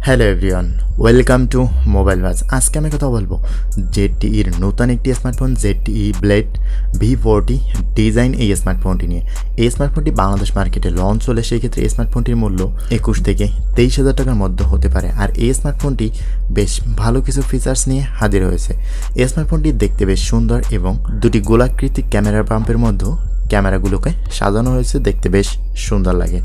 Hello everyone, welcome to mobile বাজ। আজকে আমি কথা বলবো ZTEর নতুন একটি smartphone ZTE blade V40 design এই স্মার্টফোনটি নিয়ে। এই স্মার্টফোনটি বাংলাদেশ মার্কেটে লঞ্চ হলে সেই ক্ষেত্রে এই স্মার্টফোনটির মূল্য 21 থেকে 23,000 টাকার মধ্যে হতে পারে। আর এই স্মার্টফোনটি বেশ ভালো কিছু ফিচার্স নিয়ে হাজির হয়েছে। এই স্মার্টফোনটি দেখতে বেশ সুন্দর এবং দুটি গোলাকৃতি ক্যামেরা পাম্পের মধ্যে ক্যামেরাগুলোকে সাজানো হয়েছে, দেখতে বেশ সুন্দর লাগে।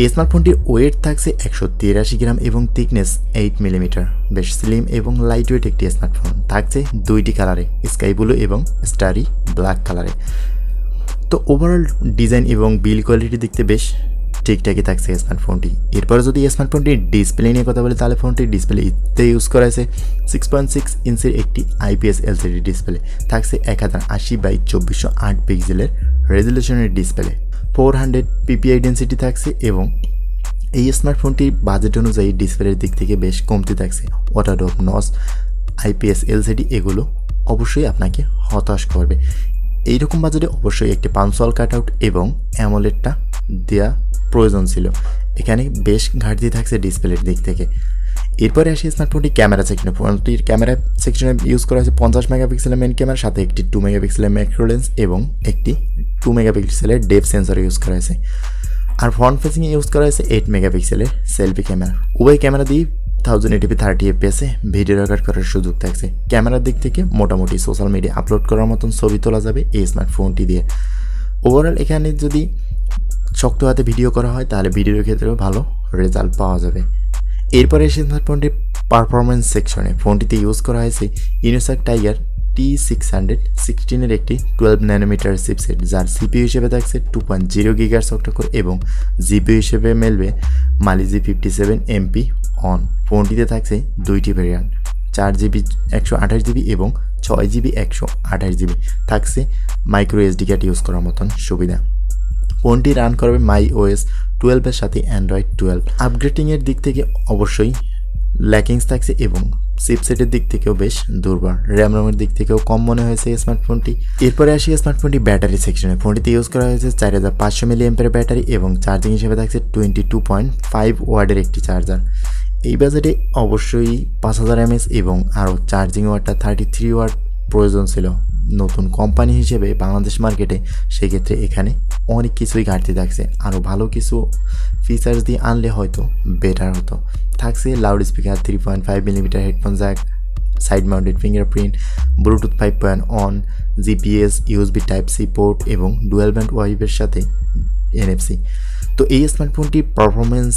এই স্মার্টফোনটির ওয়েট থাকছে 183 গ্রাম এবং থিকনেস 8 মিলিমিটার। বেশ স্লিম এবং লাইট ওয়েট একটি স্মার্টফোন। থাকছে দুইটি কালারে, স্কাই ব্লু এবং স্টারি ব্ল্যাক কালারে। তো ওভারঅল ডিজাইন এবং বিল কোয়ালিটি দেখতে বেশ ঠিকঠাকই থাকছে স্মার্টফোনটি। এরপরে যদি স্মার্টফোনটির ডিসপ্লে নিয়ে কথা বলি তাহলে ফোনটির ডিসপ্লেতে ইউজ করা হয়েছে 6.6 ইঞ্চির একটি IPS LCD ডিসপ্লে। থাকছে 1080x2408 পিক্সেলের রেজলিউশনের ডিসপ্লে। 400 PPI ডেন্সিটি থাকছে এবং এই স্মার্টফোনটির বাজেট অনুযায়ী ডিসপ্লের দিক থেকে বেশ কমতি থাকছে। ওয়াটারড্রপ নচ, IPS LCD এগুলো অবশ্যই আপনাকে হতাশ করবে। এইরকম বাজেটে অবশ্যই একটি পাঞ্চুয়াল কাটআউট এবং অ্যামোলেডটা দেওয়া প্রয়োজন ছিল। এখানে বেশ ঘাটতি থাকছে ডিসপ্লের দিক থেকে। এরপরে আসি স্মার্টফোনটি ক্যামেরা সেকশনে। ফোনটির ক্যামেরা সেকশনে ইউজ করা হয়েছে 50 মেগাপিক্সেলের মেন ক্যামেরার সাথে একটি 2 মেগাপিক্সেলের ম্যাক্রো লেন্স এবং একটি 2 মেগাপিক্সেলের ডেপথ সেন্সর ইউজ করা হয়েছে। আর ফ্রন্ট ফেসিংয়ে ইউজ করা হয়েছে 8 মেগাপিক্সেলের সেলফি ক্যামেরা। উভয় ক্যামেরা দিয়ে 1080p 30 fps ভিডিও রেকর্ড করার সুযোগ থাকছে। ক্যামেরার দিক থেকে মোটামুটি সোশ্যাল মিডিয়া আপলোড করার মতন ছবি তোলা যাবে এই স্মার্টফোনটি দিয়ে। ওভারঅল এখানে যদি শক্ত হাতে ভিডিও করা হয় তাহলে ভিডিওর ক্ষেত্রেও ভালো রেজাল্ট পাওয়া যাবে। এরপরে এসে স্মার্টফোনটির পারফরমেন্স সেকশনে ফোনটিতে ইউজ করা হয়েছে ইনোসাক টাইগার T616 এর একটি 12 ন্যানোমিটার চিপসেট, যার CPU হিসেবে থাকছে 2.0 GHz অক্টাকোর এবং GPU হিসেবে মেলবে মালি G57 MP অন। ফোনটিতে থাকছে দুইটি ভেরিয়েন্ট, 4GB 128GB এবং 6GB 128GB। থাকছে মাইক্রো SD কার্ড ইউজ করার মতন সুবিধা। ফোনটি রান করবে MyOS 12 এর সাথে Android 12। আপগ্রেডিংয়ের দিক থেকে অবশ্যই ল্যাকিংস থাকছে এবং চিপসেটের দিক থেকেও বেশ দুর্বল। র্যামের দিক থেকেও কম মনে হয়েছে এই স্মার্টফোনটি। এরপরে আসি স্মার্টফোনটি ব্যাটারি সেকশনে। ফোনটিতে ইউজ করা হয়েছে 4500 mAh ব্যাটারি এবং চার্জিং হিসেবে থাকছে 22.5 ওয়াটের একটি চার্জার। এই বাজেটে অবশ্যই 5000 mAh এবং আরও চার্জিং ওয়াটটা 33 ওয়াট প্রয়োজন ছিল। নতুন কোম্পানি হিসেবে বাংলাদেশ মার্কেটে সেক্ষেত্রে এখানে অনেক কিছুই ঘাটতি থাকছে। আরও ভালো কিছু ফিচার্স দিয়ে আনলে হয়তো বেটার হতো। থাকছে loud speaker, 3.5 millimetre headphone Jack, side mounted fingerprint, Bluetooth 5.1, GPS, USB Type-C port এবং ডুয়াল ব্যান্ড ওয়াইফের সাথে NFC। তো এই স্মার্টফোনটির পারফরমেন্স,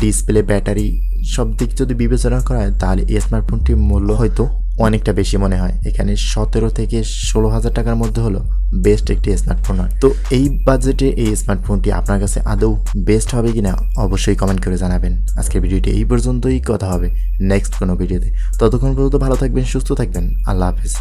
ডিসপ্লে, ব্যাটারি সব দিক যদি বিবেচনা করা হয় তাহলে এই স্মার্টফোনটির মূল্য হয়তো অনেকটা বেশি মনে হয়। এখানে 17 থেকে 16,000 টাকার মধ্যে হলো বেস্ট একটি স্মার্টফোন হয়। তো এই বাজেটে এই স্মার্টফোনটি আপনার কাছে আদৌ বেস্ট হবে কিনা অবশ্যই কমেন্ট করে জানাবেন। আজকের ভিডিওটি এই পর্যন্তই, কথা হবে নেক্সট কোনো ভিডিওতে। ততক্ষণ পর্যন্ত ভালো থাকবেন, সুস্থ থাকবেন। আল্লাহ হাফেজ।